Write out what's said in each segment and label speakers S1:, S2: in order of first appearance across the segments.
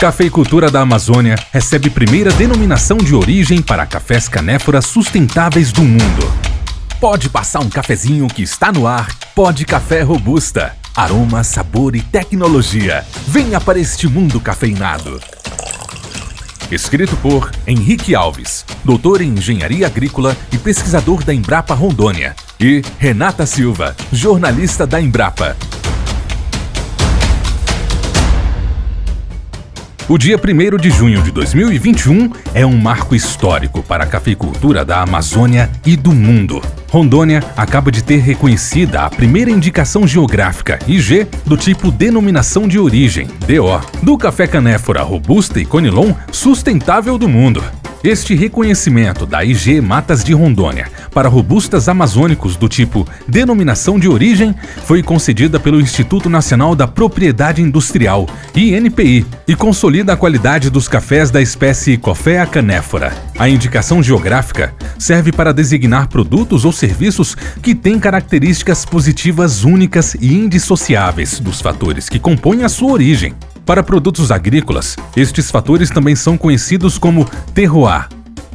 S1: Cafeicultura da Amazônia recebe primeira denominação de origem para cafés canéfora sustentáveis do mundo. Pode passar um cafezinho que está no ar. Pode Café Robusta. Aroma, sabor e tecnologia. Venha para este mundo cafeinado. Escrito por Henrique Alves, doutor em Engenharia Agrícola e pesquisador da Embrapa Rondônia. E Renata Silva, jornalista da Embrapa. O dia 1º de junho de 2021 é um marco histórico para a cafeicultura da Amazônia e do mundo. Rondônia acaba de ter reconhecida a primeira indicação geográfica, IG, do tipo Denominação de Origem, DO, do café canéfora robusta e conilon sustentável do mundo. Este reconhecimento da IG Matas de Rondônia para robustas amazônicos do tipo Denominação de Origem foi concedida pelo Instituto Nacional da Propriedade Industrial, INPI, e consolida a qualidade dos cafés da espécie Coffea canéfora. A indicação geográfica serve para designar produtos ou serviços que têm características positivas únicas e indissociáveis dos fatores que compõem a sua origem. Para produtos agrícolas, estes fatores também são conhecidos como terroir,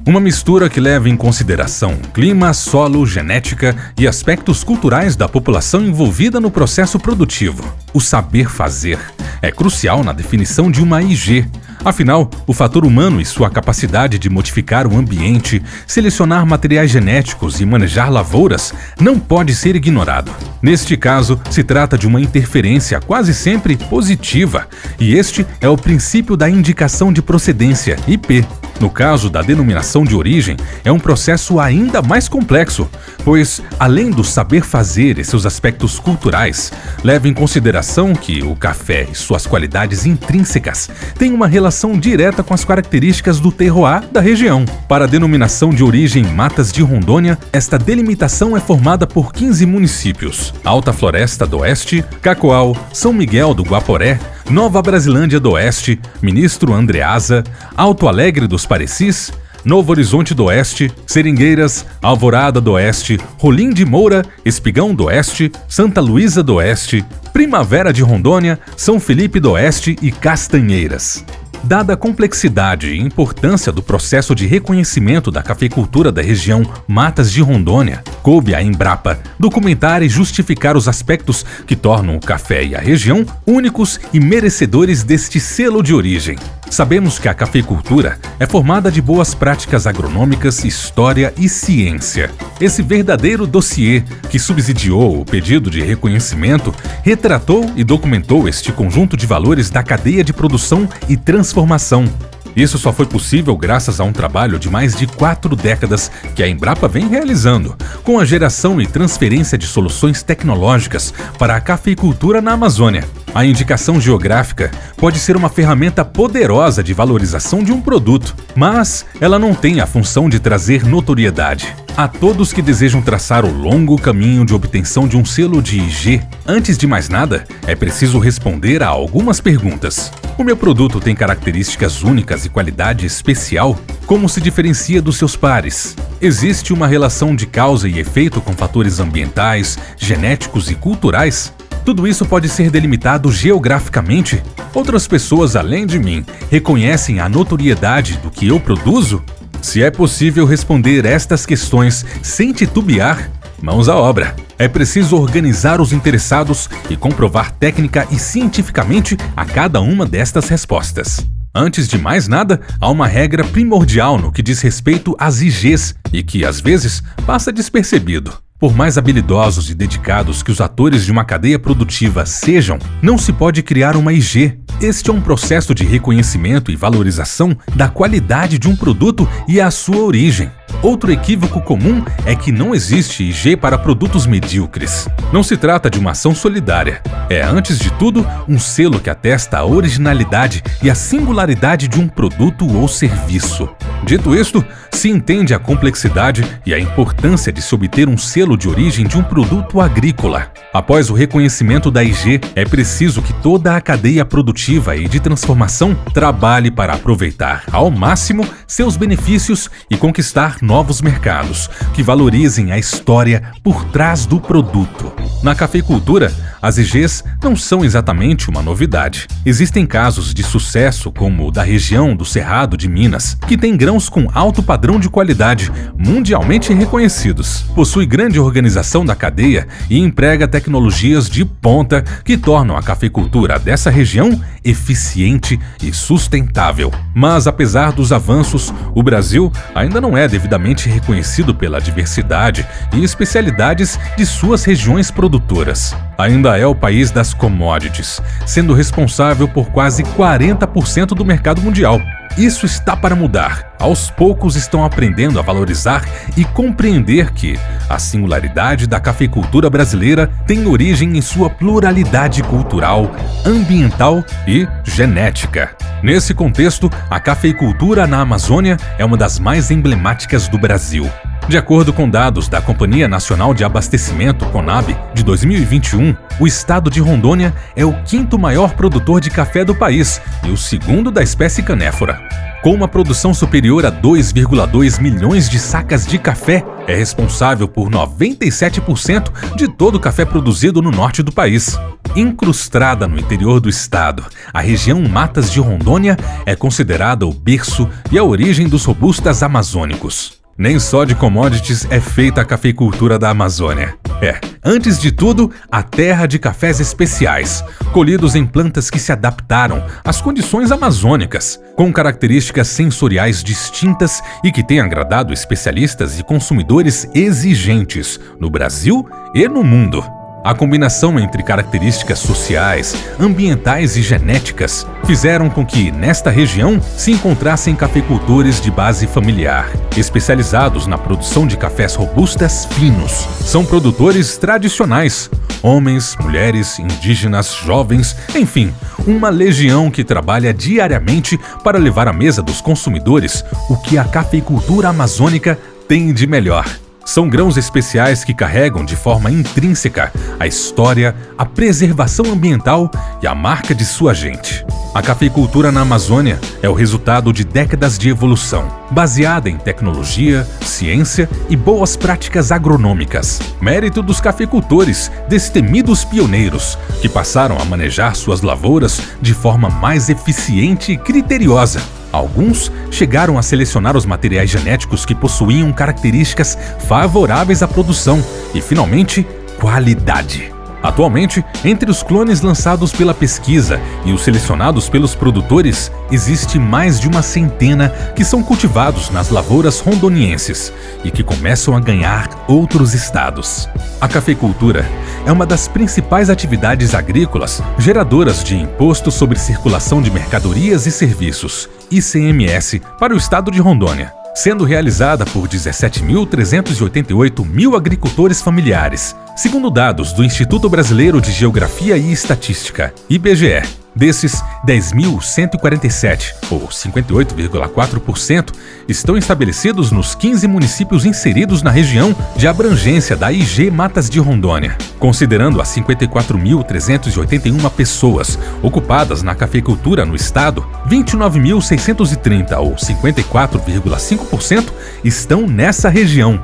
S1: uma mistura que leva em consideração clima, solo, genética e aspectos culturais da população envolvida no processo produtivo. O saber fazer é crucial na definição de uma IG. Afinal, o fator humano e sua capacidade de modificar o ambiente, selecionar materiais genéticos e manejar lavouras não pode ser ignorado. Neste caso, se trata de uma interferência quase sempre positiva, e este é o princípio da indicação de procedência, IP. No caso da denominação de origem, é um processo ainda mais complexo, pois, além do saber fazer e seus aspectos culturais, leva em consideração que o café e suas qualidades intrínsecas têm uma relação direta com as características do terroir da região. Para a denominação de origem Matas de Rondônia, esta delimitação é formada por 15 municípios: Alta Floresta do Oeste, Cacoal, São Miguel do Guaporé, Nova Brasilândia do Oeste, Ministro Andreasa, Alto Alegre dos Parecis, Novo Horizonte do Oeste, Seringueiras, Alvorada do Oeste, Rolim de Moura, Espigão do Oeste, Santa Luísa do Oeste, Primavera de Rondônia, São Felipe do Oeste e Castanheiras. Dada a complexidade e importância do processo de reconhecimento da cafeicultura da região Matas de Rondônia, coube à Embrapa documentar e justificar os aspectos que tornam o café e a região únicos e merecedores deste selo de origem. Sabemos que a cafeicultura é formada de boas práticas agronômicas, história e ciência. Esse verdadeiro dossiê que subsidiou o pedido de reconhecimento retratou e documentou este conjunto de valores da cadeia de produção e transformação. Isso só foi possível graças a um trabalho de mais de 4 décadas que a Embrapa vem realizando, com a geração e transferência de soluções tecnológicas para a cafeicultura na Amazônia. A indicação geográfica pode ser uma ferramenta poderosa de valorização de um produto, mas ela não tem a função de trazer notoriedade. A todos que desejam traçar o longo caminho de obtenção de um selo de IG, antes de mais nada, é preciso responder a algumas perguntas. O meu produto tem características únicas e qualidade especial? Como se diferencia dos seus pares? Existe uma relação de causa e efeito com fatores ambientais, genéticos e culturais? Tudo isso pode ser delimitado geograficamente? Outras pessoas, além de mim, reconhecem a notoriedade do que eu produzo? Se é possível responder estas questões sem titubear, mãos à obra. É preciso organizar os interessados e comprovar técnica e cientificamente a cada uma destas respostas. Antes de mais nada, há uma regra primordial no que diz respeito às IGs e que, às vezes, passa despercebido. Por mais habilidosos e dedicados que os atores de uma cadeia produtiva sejam, não se pode criar uma IG. Este é um processo de reconhecimento e valorização da qualidade de um produto e a sua origem. Outro equívoco comum é que não existe IG para produtos medíocres. Não se trata de uma ação solidária. É, antes de tudo, um selo que atesta a originalidade e a singularidade de um produto ou serviço. Dito isto, se entende a complexidade e a importância de se obter um selo de origem de um produto agrícola. Após o reconhecimento da IG, é preciso que toda a cadeia produtiva e de transformação trabalhe para aproveitar ao máximo seus benefícios e conquistar novos mercados que valorizem a história por trás do produto. Na cafeicultura, as IGs não são exatamente uma novidade. Existem casos de sucesso, como o da região do Cerrado de Minas, que tem grãos com alto padrão de qualidade, mundialmente reconhecidos. Possui grande organização da cadeia e emprega tecnologias de ponta que tornam a cafeicultura dessa região eficiente e sustentável. Mas, apesar dos avanços, o Brasil ainda não é devidamente reconhecido pela diversidade e especialidades de suas regiões produtoras. Ainda é o país das commodities, sendo responsável por quase 40% do mercado mundial. Isso está para mudar. Aos poucos estão aprendendo a valorizar e compreender que a singularidade da cafeicultura brasileira tem origem em sua pluralidade cultural, ambiental e genética. Nesse contexto, a cafeicultura na Amazônia é uma das mais emblemáticas do Brasil. De acordo com dados da Companhia Nacional de Abastecimento, CONAB, de 2021, o estado de Rondônia é o quinto maior produtor de café do país e o segundo da espécie canéfora. Com uma produção superior a 2,2 milhões de sacas de café, é responsável por 97% de todo o café produzido no norte do país. Incrustada no interior do estado, a região Matas de Rondônia é considerada o berço e a origem dos robustas amazônicos. Nem só de commodities é feita a cafeicultura da Amazônia. Antes de tudo, a terra de cafés especiais, colhidos em plantas que se adaptaram às condições amazônicas, com características sensoriais distintas e que têm agradado especialistas e consumidores exigentes no Brasil e no mundo. A combinação entre características sociais, ambientais e genéticas fizeram com que, nesta região, se encontrassem cafeicultores de base familiar, especializados na produção de cafés robustas finos. São produtores tradicionais, homens, mulheres, indígenas, jovens, enfim, uma legião que trabalha diariamente para levar à mesa dos consumidores o que a cafeicultura amazônica tem de melhor. São grãos especiais que carregam de forma intrínseca a história, a preservação ambiental e a marca de sua gente. A cafeicultura na Amazônia é o resultado de décadas de evolução, baseada em tecnologia, ciência e boas práticas agronômicas. Mérito dos cafeicultores, destemidos pioneiros, que passaram a manejar suas lavouras de forma mais eficiente e criteriosa. Alguns chegaram a selecionar os materiais genéticos que possuíam características favoráveis à produção e, finalmente, qualidade. Atualmente, entre os clones lançados pela pesquisa e os selecionados pelos produtores, existe mais de uma centena que são cultivados nas lavouras rondonienses e que começam a ganhar outros estados. A cafeicultura é uma das principais atividades agrícolas geradoras de Imposto sobre Circulação de Mercadorias e Serviços, ICMS, para o estado de Rondônia, sendo realizada por 17.388 agricultores familiares, segundo dados do Instituto Brasileiro de Geografia e Estatística, IBGE. Desses, 10.147, ou 58,4%, estão estabelecidos nos 15 municípios inseridos na região de abrangência da IG Matas de Rondônia, considerando as 54.381 pessoas ocupadas na cafeicultura no estado. 29.630, ou 54,5%, estão nessa região.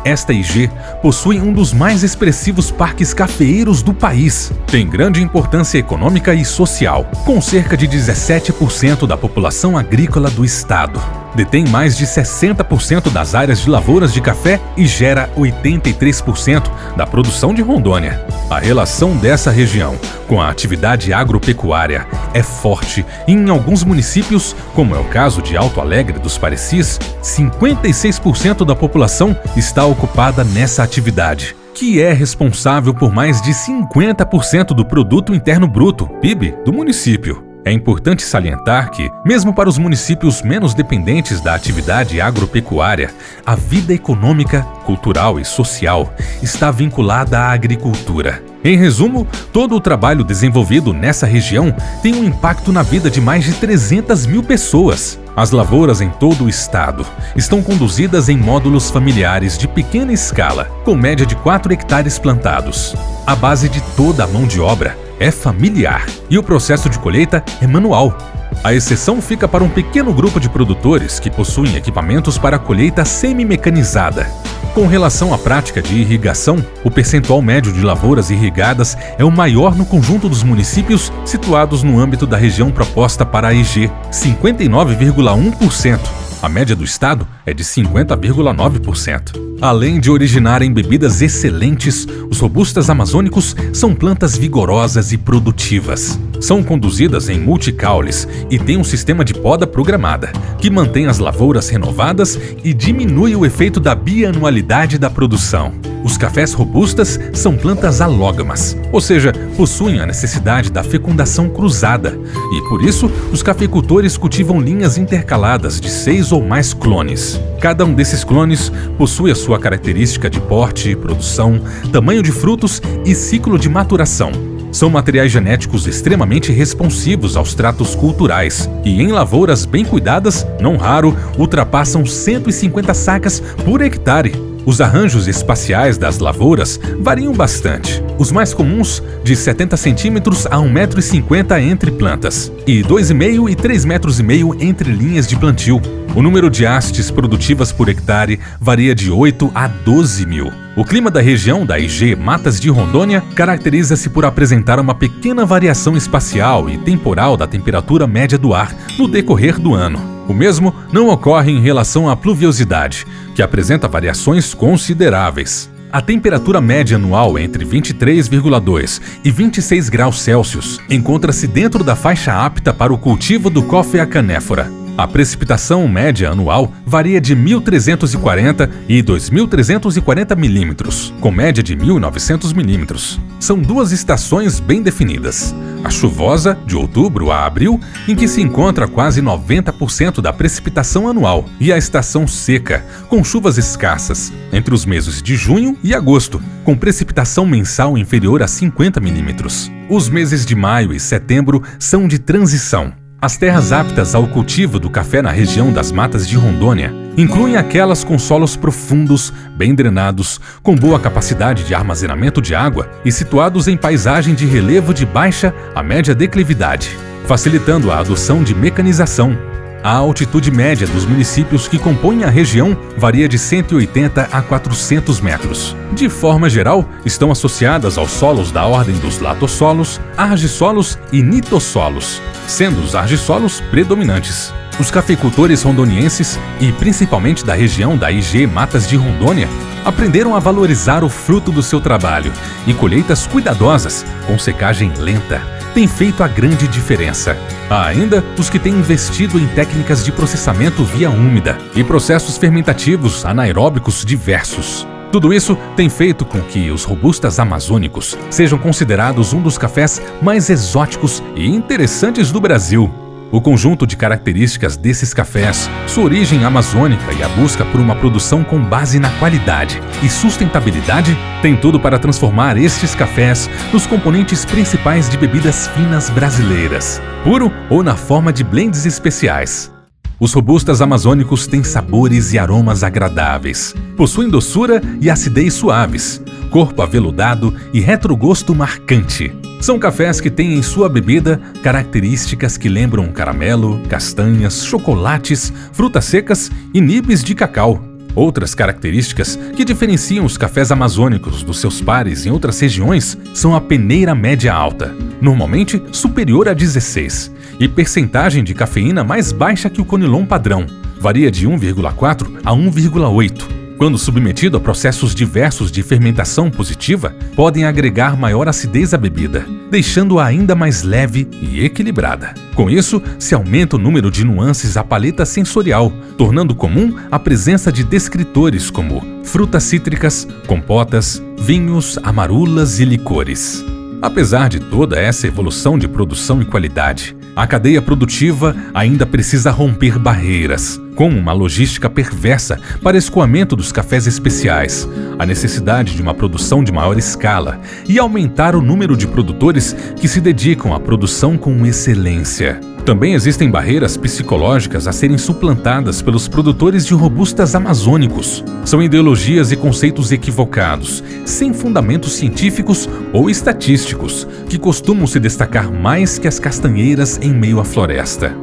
S1: Esta IG possui um dos mais expressivos parques cafeeiros do país. Tem grande importância econômica e social, com cerca de 17% da população agrícola do estado. Detém mais de 60% das áreas de lavouras de café e gera 83% da produção de Rondônia. A relação dessa região com a atividade agropecuária é forte e em alguns municípios, como é o caso de Alto Alegre dos Parecis, 56% da população está ocupada nessa atividade, que é responsável por mais de 50% do Produto Interno Bruto, PIB, do município. É importante salientar que, mesmo para os municípios menos dependentes da atividade agropecuária, a vida econômica, cultural e social está vinculada à agricultura. Em resumo, todo o trabalho desenvolvido nessa região tem um impacto na vida de mais de 300 mil pessoas. As lavouras em todo o estado estão conduzidas em módulos familiares de pequena escala, com média de 4 hectares plantados. A base de toda a mão de obra é familiar e o processo de colheita é manual. A exceção fica para um pequeno grupo de produtores que possuem equipamentos para colheita semi-mecanizada. Com relação à prática de irrigação, o percentual médio de lavouras irrigadas é o maior no conjunto dos municípios situados no âmbito da região proposta para a EG, 59,1%. A média do estado é de 50,9%. Além de originarem bebidas excelentes, os robustas amazônicos são plantas vigorosas e produtivas. São conduzidas em multicaules e têm um sistema de poda programada, que mantém as lavouras renovadas e diminui o efeito da bianualidade da produção. Os cafés robustas são plantas alógamas, ou seja, possuem a necessidade da fecundação cruzada, e por isso os cafeicultores cultivam linhas intercaladas de 6 ou mais clones. Cada um desses clones possui a sua característica de porte, produção, tamanho de frutos e ciclo de maturação. São materiais genéticos extremamente responsivos aos tratos culturais e, em lavouras bem cuidadas, não raro, ultrapassam 150 sacas por hectare. Os arranjos espaciais das lavouras variam bastante. Os mais comuns, de 70 centímetros a 1,50 m entre plantas, e 2,5 e 3,5 metros entre linhas de plantio. O número de hastes produtivas por hectare varia de 8 a 12 mil. O clima da região da IG Matas de Rondônia caracteriza-se por apresentar uma pequena variação espacial e temporal da temperatura média do ar no decorrer do ano. O mesmo não ocorre em relação à pluviosidade, que apresenta variações consideráveis. A temperatura média anual entre 23,2 e 26 graus Celsius encontra-se dentro da faixa apta para o cultivo do Coffea canephora. A precipitação média anual varia de 1.340 e 2.340 milímetros, com média de 1.900 milímetros. São duas estações bem definidas. A chuvosa, de outubro a abril, em que se encontra quase 90% da precipitação anual, e a estação seca, com chuvas escassas, entre os meses de junho e agosto, com precipitação mensal inferior a 50 milímetros. Os meses de maio e setembro são de transição. As terras aptas ao cultivo do café na região das Matas de Rondônia incluem aquelas com solos profundos, bem drenados, com boa capacidade de armazenamento de água e situados em paisagem de relevo de baixa a média declividade, facilitando a adoção de mecanização. A altitude média dos municípios que compõem a região varia de 180 a 400 metros. De forma geral, estão associadas aos solos da ordem dos latossolos, argissolos e nitossolos, sendo os argissolos predominantes. Os cafeicultores rondonienses, e principalmente da região da IG Matas de Rondônia, aprenderam a valorizar o fruto do seu trabalho, e colheitas cuidadosas, com secagem lenta, têm feito a grande diferença. Há ainda os que têm investido em técnicas de processamento via úmida e processos fermentativos anaeróbicos diversos. Tudo isso tem feito com que os robustas amazônicos sejam considerados um dos cafés mais exóticos e interessantes do Brasil. O conjunto de características desses cafés, sua origem amazônica e a busca por uma produção com base na qualidade e sustentabilidade tem tudo para transformar estes cafés nos componentes principais de bebidas finas brasileiras, puro ou na forma de blends especiais. Os robustas amazônicos têm sabores e aromas agradáveis, possuem doçura e acidez suaves, corpo aveludado e retrogosto marcante. São cafés que têm em sua bebida características que lembram caramelo, castanhas, chocolates, frutas secas e nibs de cacau. Outras características que diferenciam os cafés amazônicos dos seus pares em outras regiões são a peneira média alta, normalmente superior a 16, e percentagem de cafeína mais baixa que o conilon padrão, varia de 1,4 a 1,8. Quando submetido a processos diversos de fermentação positiva, podem agregar maior acidez à bebida, deixando-a ainda mais leve e equilibrada. Com isso, se aumenta o número de nuances à paleta sensorial, tornando comum a presença de descritores como frutas cítricas, compotas, vinhos, amarulas e licores. Apesar de toda essa evolução de produção e qualidade, a cadeia produtiva ainda precisa romper barreiras, como uma logística perversa para escoamento dos cafés especiais, a necessidade de uma produção de maior escala e aumentar o número de produtores que se dedicam à produção com excelência. Também existem barreiras psicológicas a serem suplantadas pelos produtores de robustas amazônicos. São ideologias e conceitos equivocados, sem fundamentos científicos ou estatísticos, que costumam se destacar mais que as castanheiras em meio à floresta.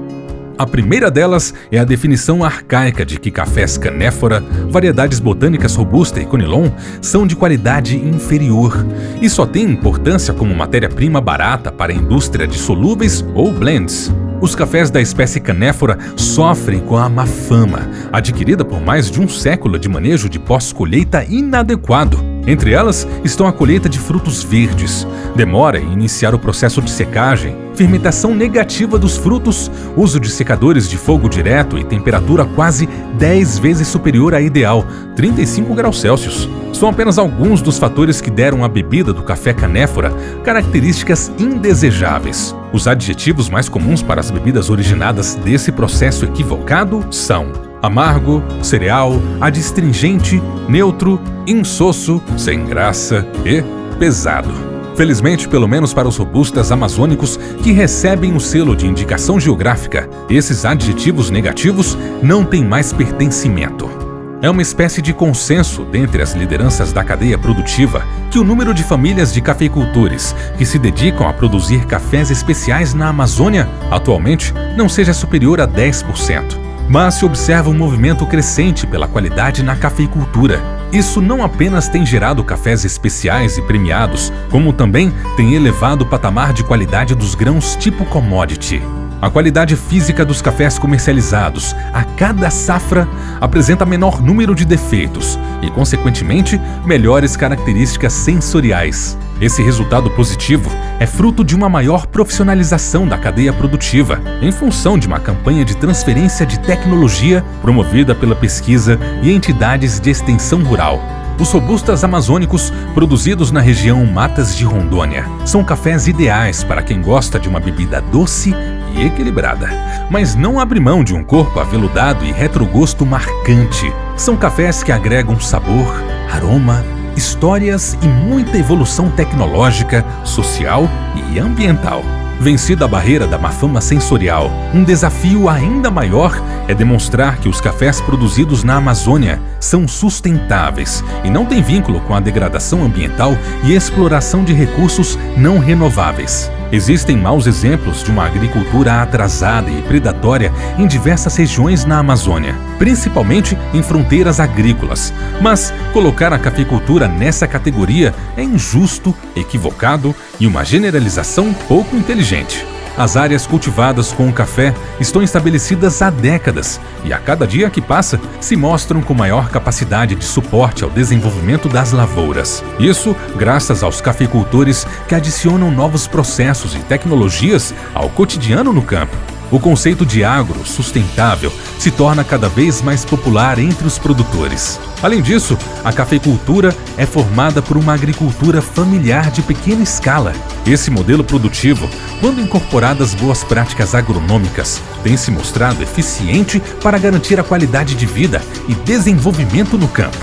S1: A primeira delas é a definição arcaica de que cafés canéfora, variedades botânicas robusta e conilon são de qualidade inferior e só têm importância como matéria-prima barata para a indústria de solúveis ou blends. Os cafés da espécie canéfora sofrem com a má fama, adquirida por mais de um século de manejo de pós-colheita inadequado. Entre elas estão a colheita de frutos verdes, demora em iniciar o processo de secagem, fermentação negativa dos frutos, uso de secadores de fogo direto e temperatura quase 10 vezes superior à ideal, 35 graus Celsius. São apenas alguns dos fatores que deram à bebida do café canéfora características indesejáveis. Os adjetivos mais comuns para as bebidas originadas desse processo equivocado são amargo, cereal, adstringente, neutro, insosso, sem graça e pesado. Felizmente, pelo menos para os robustas amazônicos que recebem o selo de indicação geográfica, esses adjetivos negativos não têm mais pertencimento. É uma espécie de consenso dentre as lideranças da cadeia produtiva que o número de famílias de cafeicultores que se dedicam a produzir cafés especiais na Amazônia atualmente não seja superior a 10%. Mas se observa um movimento crescente pela qualidade na cafeicultura. Isso não apenas tem gerado cafés especiais e premiados, como também tem elevado o patamar de qualidade dos grãos tipo commodity. A qualidade física dos cafés comercializados a cada safra apresenta menor número de defeitos e, consequentemente, melhores características sensoriais. Esse resultado positivo é fruto de uma maior profissionalização da cadeia produtiva, em função de uma campanha de transferência de tecnologia promovida pela pesquisa e entidades de extensão rural. Os robustas amazônicos, produzidos na região Matas de Rondônia, são cafés ideais para quem gosta de uma bebida doce e equilibrada, mas não abre mão de um corpo aveludado e retrogosto marcante. São cafés que agregam sabor, aroma, histórias e muita evolução tecnológica, social e ambiental. Vencida a barreira da má fama sensorial, um desafio ainda maior é demonstrar que os cafés produzidos na Amazônia são sustentáveis e não têm vínculo com a degradação ambiental e exploração de recursos não renováveis. Existem maus exemplos de uma agricultura atrasada e predatória em diversas regiões na Amazônia, principalmente em fronteiras agrícolas. Mas colocar a cafeicultura nessa categoria é injusto, equivocado e uma generalização pouco inteligente. As áreas cultivadas com o café estão estabelecidas há décadas e a cada dia que passa se mostram com maior capacidade de suporte ao desenvolvimento das lavouras. Isso graças aos cafeicultores que adicionam novos processos e tecnologias ao cotidiano no campo. O conceito de agro sustentável se torna cada vez mais popular entre os produtores. Além disso, a cafeicultura é formada por uma agricultura familiar de pequena escala. Esse modelo produtivo, quando incorporadas boas práticas agronômicas, tem se mostrado eficiente para garantir a qualidade de vida e desenvolvimento no campo.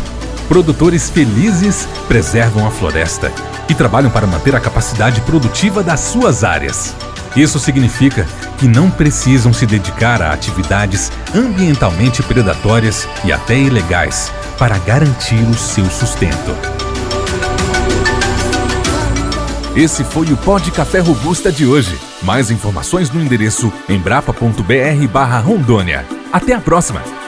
S1: Produtores felizes preservam a floresta e trabalham para manter a capacidade produtiva das suas áreas. Isso significa que não precisam se dedicar a atividades ambientalmente predatórias e até ilegais para garantir o seu sustento. Esse foi o Pod Café Robusta de hoje. Mais informações no endereço embrapa.br/Rondônia. Até a próxima!